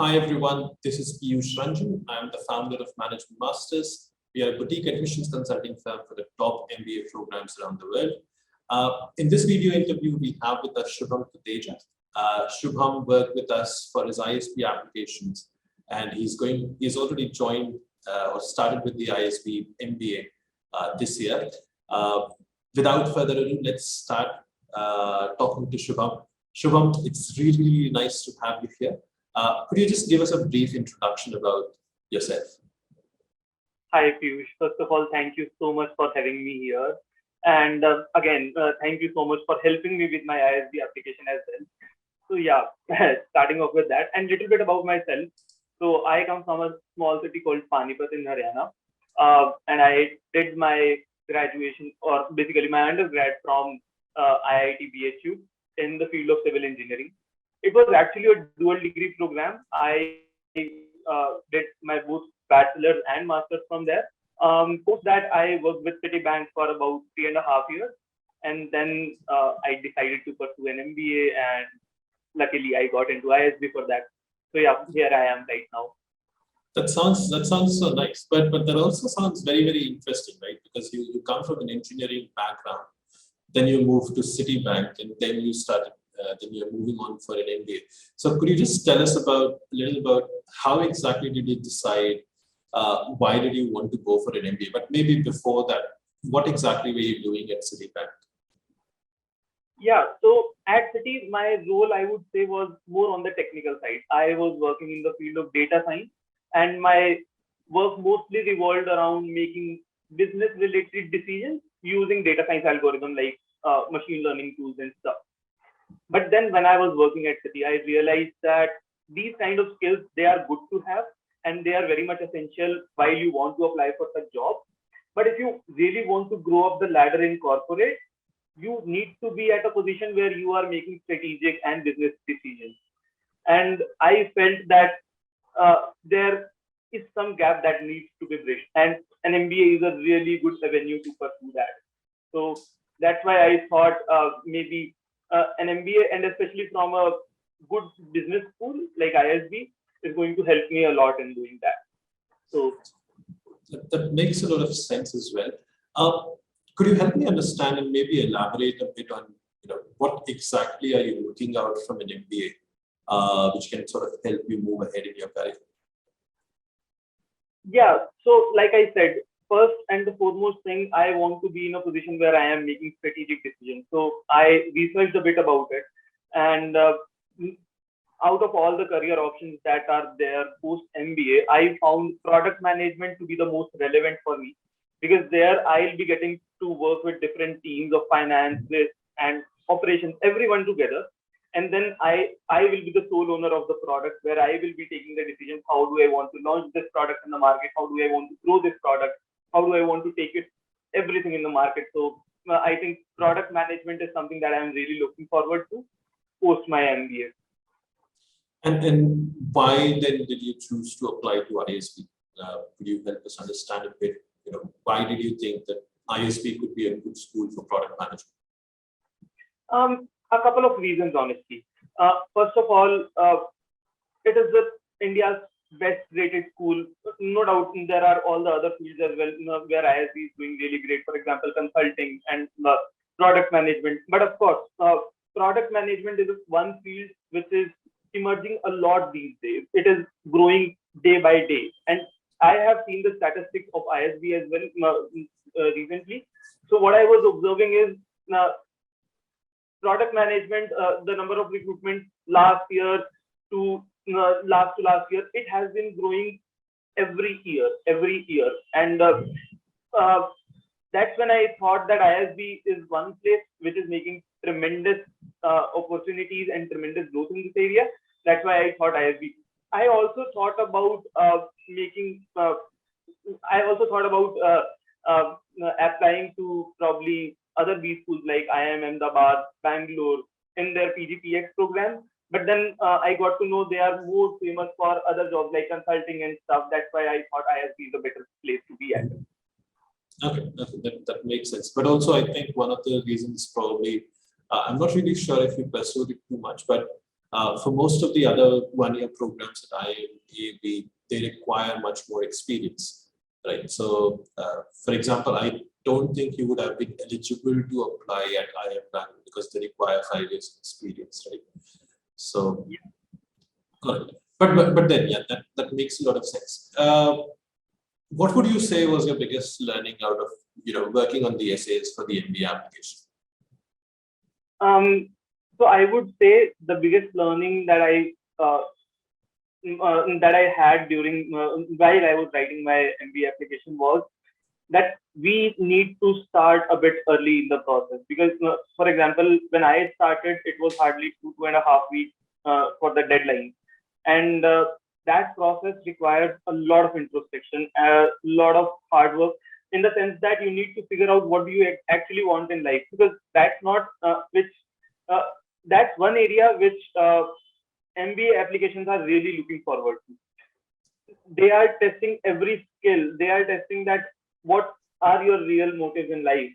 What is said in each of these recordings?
Hi everyone, this is Piyush Ranjan. I'm the founder of Management Masters. We are a boutique admissions consulting firm for the top MBA programs around the world. In this video interview, we have with us Shubham Tuteja. Shubham worked with us for his ISB applications, and he's already joined or started with the ISB MBA this year. Without further ado, let's start talking to Shubham. Shubham, it's really nice to have you here. Could you just give us a brief introduction about yourself? Hi, Piyush. First of all, thank you so much for having me here. And again, thank you so much for helping me with my ISB application as well. So yeah, starting off with that and a little bit about myself. So I come from a small city called Panipat in Haryana. And I did my graduation, or basically my undergrad, from IIT BHU in the field of civil engineering. It was actually a dual degree program. I did my both bachelor's and master's from there. Post that, I worked with Citibank for about 3.5 years. And then I decided to pursue an MBA, and luckily I got into ISB for that. So yeah, here I am right now. That sounds so nice, but that also sounds very interesting, right? Because you come from an engineering background, then you move to Citibank, and then you started. Then you're moving on for an MBA. So could you just tell us a little about how exactly did you decide? Why did you want to go for an MBA? But maybe before that, what exactly were you doing at Citibank? Yeah, so at Citi, my role, I would say, was more on the technical side. I was working in the field of data science, and my work mostly revolved around making business-related decisions using data science algorithms like machine learning tools and stuff. But then when I was working at Citi, I realized that these kind of skills, they are good to have, and they are very much essential while you want to apply for such job. But if you really want to grow up the ladder in corporate, you need to be at a position where you are making strategic and business decisions. And I felt that there is some gap that needs to be bridged, and an MBA is a really good avenue to pursue that. So that's why I thought maybe an MBA, and especially from a good business school like ISB, is going to help me a lot in doing that. So that makes a lot of sense as well. Could you help me understand and maybe elaborate a bit on what exactly are you looking out from an MBA, which can sort of help you move ahead in your career? Yeah, so like I said, first and the foremost thing, I want to be in a position where I am making strategic decisions. So I researched a bit about it, and out of all the career options that are there post MBA, I found product management to be the most relevant for me, because there I'll be getting to work with different teams of finance, risk, and operations, everyone together. And then I will be the sole owner of the product, where I will be taking the decision, how do I want to launch this product in the market? How do I want to grow this product? How do I want to take it, everything in the market? So I think product management is something that I'm really looking forward to post my MBA. And why then did you choose to apply to ISB? Could you help us understand a bit? Why did you think that ISB could be a good school for product management? A couple of reasons, honestly. First of all, it is India's best rated school. No doubt, there are all the other fields as well, where ISB is doing really great. For example, consulting and product management. But of course, product management is one field which is emerging a lot these days. It is growing day by day. And I have seen the statistics of ISB as well recently. So what I was observing is product management, the number of recruitment last year to last year, it has been growing every year. And that's when I thought that ISB is one place which is making tremendous opportunities and tremendous growth in this area. That's why I thought ISB. I also thought about applying to probably other B schools like IIM Ahmedabad, Bangalore, in their PGPX program. But then I got to know they are more famous for other jobs like consulting and stuff. That's why I thought ISB is a better place to be at. Okay, that makes sense. But also, I think one of the reasons probably, I'm not really sure if you pursued it too much, but For most of the other one-year programs at IIB, they require much more experience, right? So, for example, I don't think you would have been eligible to apply at IIM Bangalore because they require 5 years of experience, right? So, correct. But then, yeah, that makes a lot of sense. What would you say was your biggest learning out of working on the essays for the MBA application? So I would say the biggest learning that I had during while I was writing my MBA application was that we need to start a bit early in the process, because for example, when I started, it was hardly 2.5 weeks for the deadline, and that process requires a lot of introspection, a lot of hard work, in the sense that you need to figure out what do you actually want in life, because that's not uh, that's one area which MBA applications are really looking forward to. They are testing every skill. They are testing that what are your real motives in life.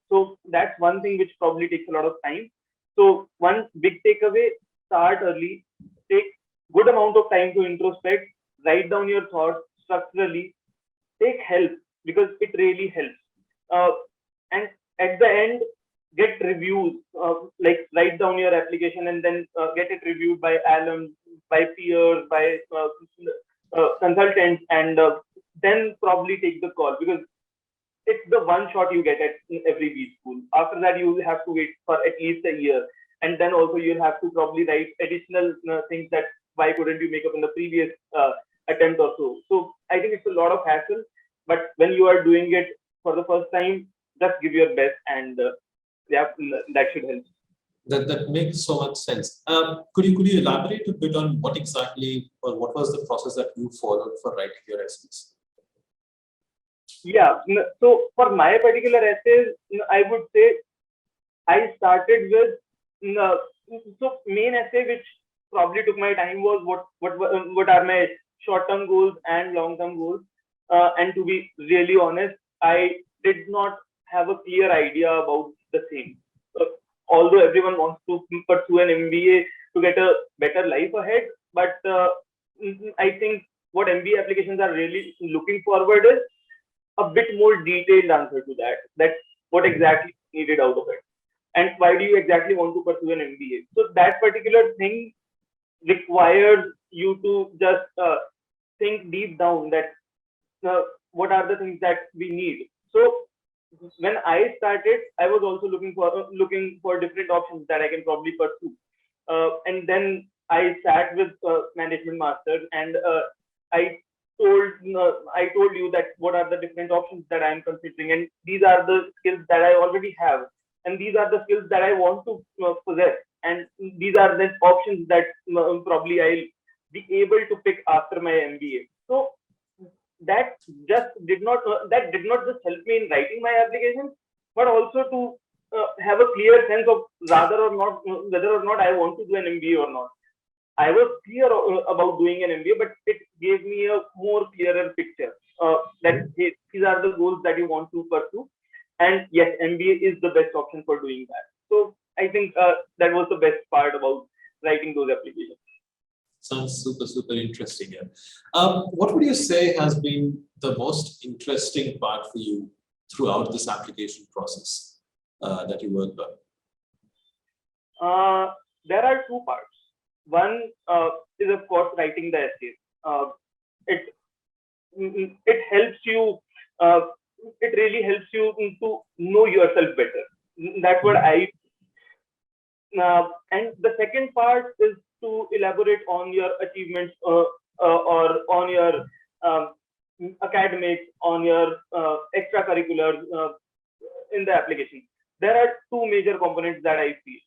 So that's one thing which probably takes a lot of time. So one big takeaway: start early, take good amount of time to introspect, write down your thoughts structurally, take help because it really helps. And at the end, get reviews, like write down your application and then get it reviewed by alums, by peers, by consultants, and then probably take the call, because it's the one shot you get at in every B school. After that, you will have to wait for at least a year, and then also you'll have to probably write additional things that why couldn't you make up in the previous attempt or so. So I think it's a lot of hassle, but when you are doing it for the first time, just give your best, and yeah, that should help. That makes so much sense. Could you elaborate a bit on what exactly, or what was the process that you followed for writing your essays? Yeah. So for my particular essays, I would say I started with so main essay which probably took my time was what are my short-term goals and long-term goals. And to be really honest, I did not have a clear idea about the same. Uh, Although everyone wants to pursue an MBA to get a better life ahead, but I think what MBA applications are really looking forward is a bit more detailed answer to that. That what exactly is needed out of it, and why do you exactly want to pursue an MBA? So that particular thing requires you to just think deep down that what are the things that we need. So when I started, I was also looking for different options that I can probably pursue, and then I sat with management masters, and I I told you that what are the different options that I am considering, and these are the skills that I already have, and these are the skills that I want to possess, and these are the options that probably I'll be able to pick after my MBA. So that that did not just help me in writing my application, but also to have a clear sense of whether or not I want to do an MBA or not. I was clear about doing an MBA, but it gave me a more clearer picture that hey, these are the goals that you want to pursue, and yes, MBA is the best option for doing that. So I think that was the best part about writing those applications. Sounds super interesting. Yeah. What would you say has been the most interesting part for you throughout this application process that you worked on? There are two parts. One is of course writing the essays. It it helps you. Uh, it really helps you to know yourself better. That's what I. And the second part is to elaborate on your achievements, or on your um, academics, on your extracurriculars in the application. There are two major components that I feel: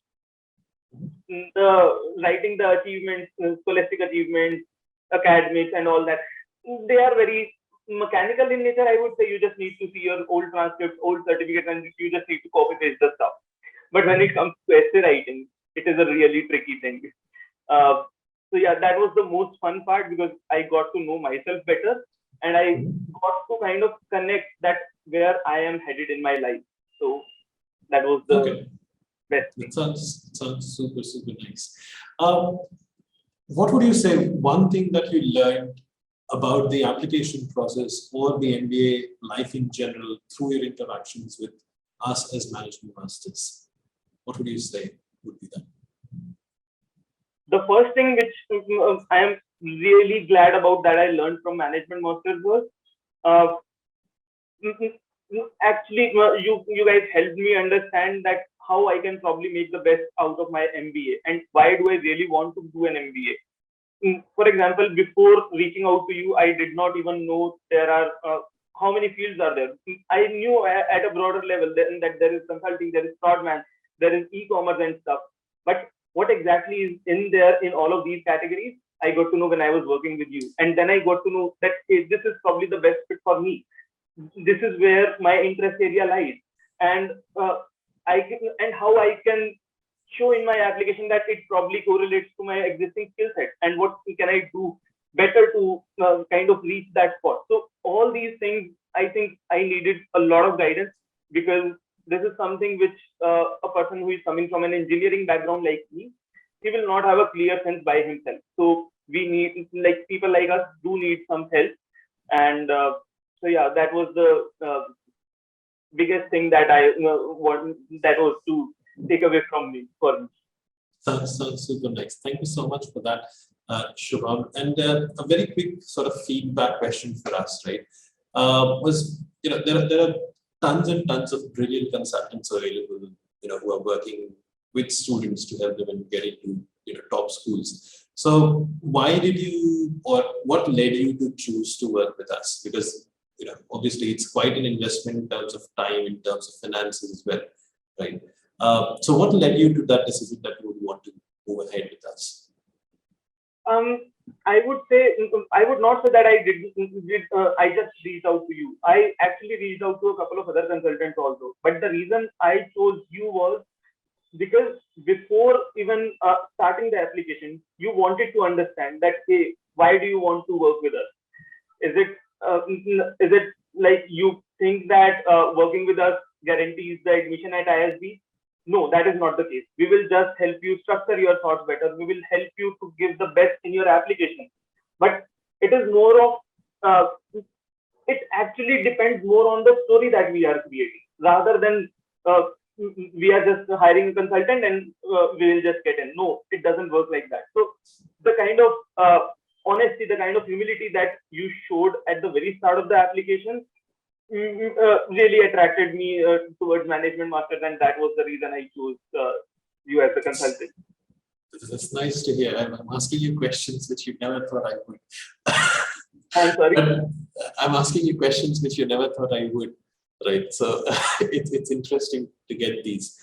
writing the achievements, scholastic achievements, academics, and all that. They are very mechanical in nature. I would say you just need to see your old transcripts, old certificates, and you just need to copy paste the stuff. But when it comes to essay writing, it is a really tricky thing. Uh, so yeah, that was the most fun part, because I got to know myself better, and I got to kind of connect that where I am headed in my life. So that was the Okay. best That thing. sounds super nice. Um, what would you say one thing that you learned about the application process or the MBA life in general through your interactions with us as management masters? What would you say would be that? The first thing which I am really glad about that I learned from management masters was uh, actually you guys helped me understand that how I can probably make the best out of my MBA and why do I really want to do an MBA. For example, before reaching out to you, I did not even know there are how many fields are there. I knew at a broader level that there is consulting, there is fraudman, there is e-commerce and stuff. But what exactly is in there in all of these categories, I got to know when I was working with you, and then I got to know that this is probably the best fit for me. This is where my interest area lies, and and how I can show in my application that it probably correlates to my existing skill set and what can I do better to kind of reach that spot. So all these things, I think I needed a lot of guidance because this is something which a person who is coming from an engineering background like me, he will not have a clear sense by himself. So we need, like, people like us do need some help. And so yeah, that was the biggest thing that I want, that was to take away from me for me. Sounds super nice. Thank you so much for that, Shubham. And a very quick sort of feedback question for us, right? Was there are tons and tons of brilliant consultants available, who are working with students to help them in getting to top schools. So why did you, or what led you to choose to work with us? Because obviously it's quite an investment in terms of time, in terms of finances as well, right? So what led you to that decision that you would want to move ahead with us? I would say, I would not say that I just reached out to you. I actually reached out to a couple of other consultants also. But the reason I chose you was because before even starting the application, you wanted to understand that, hey, why do you want to work with us? Is it like you think that working with us guarantees the admission at ISB? No, that is not the case. We will just help you structure your thoughts better. We will help you to give the best in your application. But it is more of, it actually depends more on the story that we are creating rather than we are just hiring a consultant and we will just get in. No, it doesn't work like that. So the kind of honesty, the kind of humility that you showed at the very start of the application really attracted me towards management masters, and that was the reason I chose you as a consultant. That's nice to hear. I'm asking you questions which you never thought I would. I'm sorry? I'm asking you questions which you never thought I would, right? So it's interesting to get these.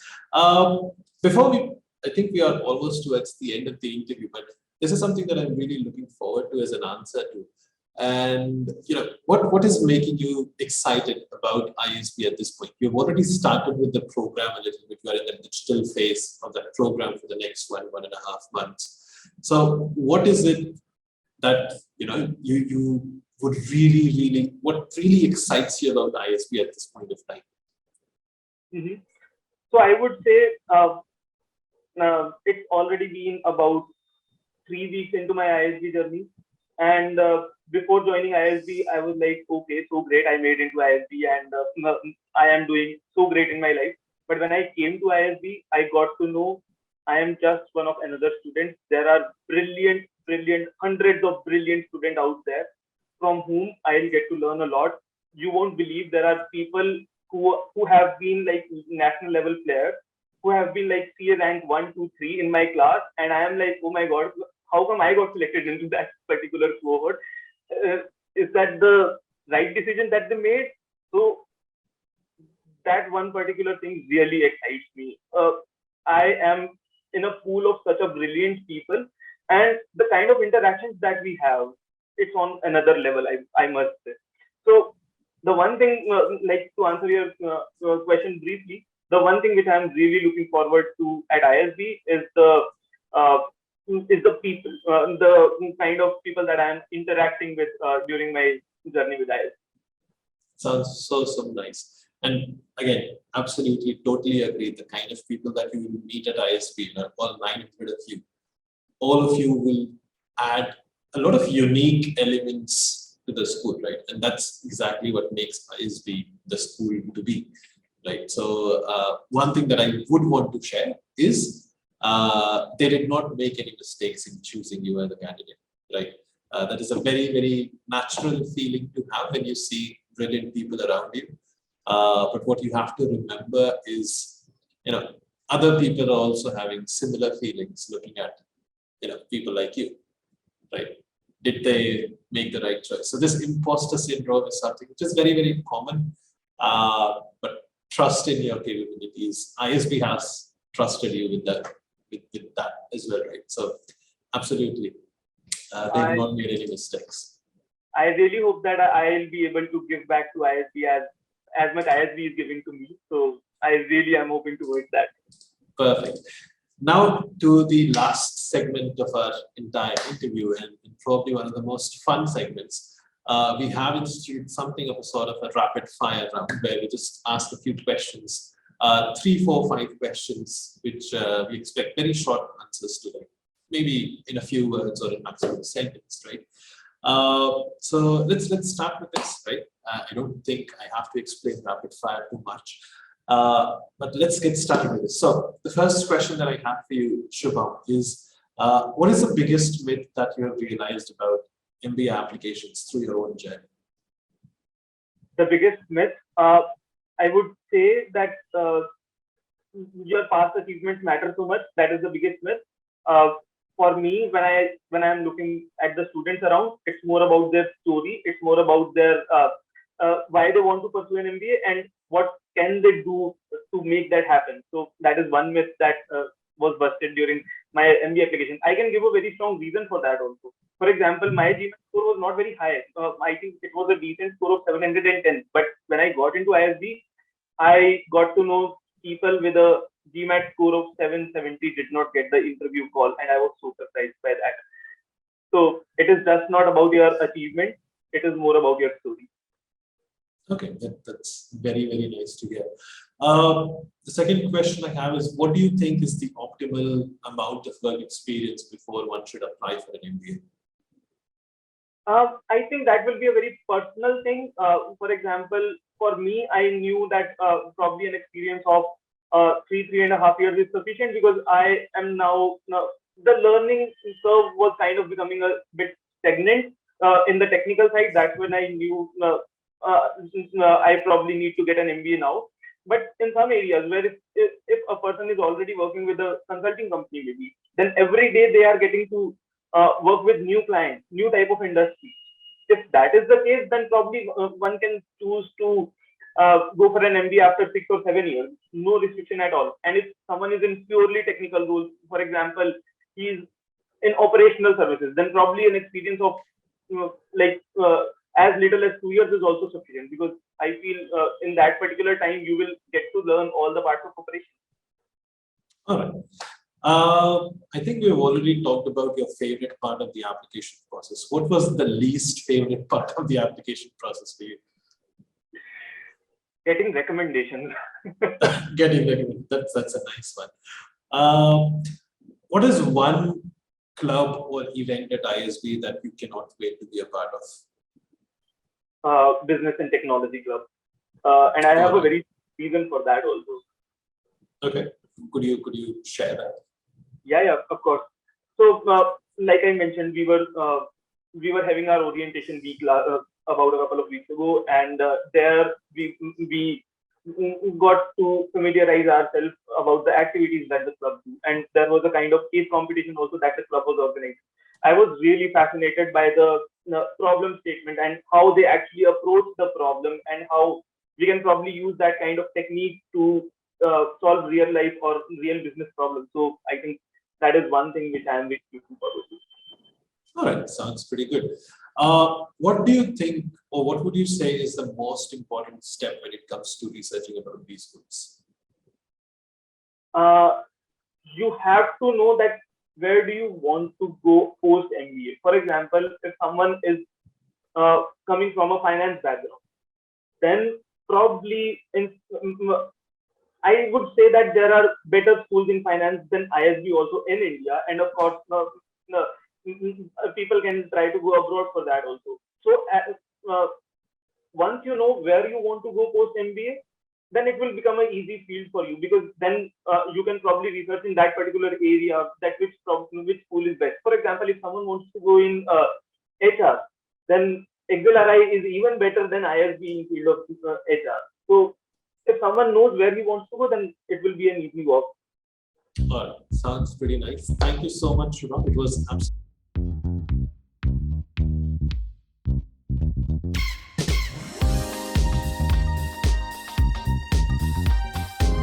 Before I think we are almost towards the end of the interview, but this is something that I'm really looking forward to as an answer to. And what is making you excited about ISB at this point? You've already started with the program a little bit. You are in the digital phase of that program for the next 1.5 months. So what is it that you would really what really excites you about ISB at this point of time? Mm-hmm. So I would say it's already been about 3 weeks into my ISB journey. And before joining ISB, I was like, okay, so great, I made into ISB and I am doing so great in my life. But when I came to ISB, I got to know I am just one of another student. There are brilliant, hundreds of brilliant students out there from whom I'll get to learn a lot. You won't believe there are people who have been like national level players, who have been like CA rank 1, 2, 3 in my class, and I am like, oh my god, how come I got selected into that particular cohort? Is that the right decision that they made? So that one particular thing really excites me. I am in a pool of such a brilliant people, and the kind of interactions that we have, it's on another level, I must say. So the one thing, like to answer your question briefly, the one thing which I'm really looking forward to at ISB is the people, the kind of people that I'm interacting with during my journey with ISB. Sounds so nice. And again, absolutely, totally agree. The kind of people that you will meet at ISB, all 900 of you, all of you will add a lot of unique elements to the school, right? And that's exactly what makes ISB the school to be, right? So one thing that I would want to share is they did not make any mistakes in choosing you as a candidate, right? That is a very, very natural feeling to have when you see brilliant people around you. But what you have to remember is, other people are also having similar feelings looking at, people like you, right? Did they make the right choice? So this imposter syndrome is something which is very, very common. But trust in your capabilities. ISB has trusted you with that, with that as well, right? So absolutely, they have not made any mistakes. I really hope that I'll be able to give back to ISB as much ISB is giving to me. So I really am hoping towards that. Perfect. Now to the last segment of our entire interview, and probably one of the most fun segments. We have instituted something of a sort of a rapid fire round where we just ask a few questions, 3, 4, 5 questions, which we expect very short answers to, like maybe in a few words or in maximum a sentence, right? So let's start with this, right? I don't think I have to explain rapid fire too much. But let's get started with this. So the first question that I have for you, Shubham, is what is the biggest myth that you have realized about MBA applications through your own journey? The biggest myth, I would say that your past achievements matter so much. That is the biggest myth. For me, when I'm looking at the students around, it's more about their story. It's more about their why they want to pursue an MBA and what can they do to make that happen. So that is one myth that was busted during my MBA application. I can give a very strong reason for that also. For example, my GMAT score was not very high. I think it was a decent score of 710. But when I got into ISB, I got to know people with a GMAT score of 770 did not get the interview call, and I was so surprised by that. So it is just not about your achievement; it is more about your story. Okay, that's very, very nice to hear. The second question I have is, what do you think is the optimal amount of work experience before one should apply for an MBA? I think that will be a very personal thing. For example, for me, I knew that probably an experience of 3.5 years is sufficient because I am now the learning curve was kind of becoming a bit stagnant in the technical side. That's when I knew I probably need to get an MBA now. But in some areas where if a person is already working with a consulting company, maybe then every day they are getting to work with new clients, new type of industry. If that is the case, then probably one can choose to go for an MBA after 6 or 7 years, no restriction at all. And if someone is in purely technical roles, for example, he's in operational services, then probably an experience of as little as 2 years is also sufficient because I feel in that particular time you will get to learn all the parts of operation. All right. I think we've already talked about your favorite part of the application process. What was the least favorite part of the application process for you? Getting recommendations. Getting recommendations. That's a nice one. What is one club or event at ISB that you cannot wait to be a part of? Business and Technology Club. And I have a very reason for that also. Okay. Could you share that? Yeah, of course. So, like I mentioned, we were having our orientation week about a couple of weeks ago, and there we got to familiarize ourselves about the activities that the club do, and there was a kind of case competition also that the club was organizing. I was really fascinated by the problem statement and how they actually approach the problem and how we can probably use that kind of technique to solve real life or real business problems. So I think that is one thing which I am really looking forward to. All right, sounds pretty good. What do you think, or what would you say is the most important step when it comes to researching about these schools? You have to know that where do you want to go post MBA. For example, if someone is coming from a finance background, then probably I would say that there are better schools in finance than ISB also in India. And of course, people can try to go abroad for that also. So once you know where you want to go post MBA, then it will become an easy field for you, because then you can probably research in that particular area that which school is best. For example, if someone wants to go in HR, then XLRI is even better than ISB in field of HR. So if someone knows where he wants to go, then it will be an easy walk. Sounds pretty nice. Thank you so much, Shubham. It was absolutely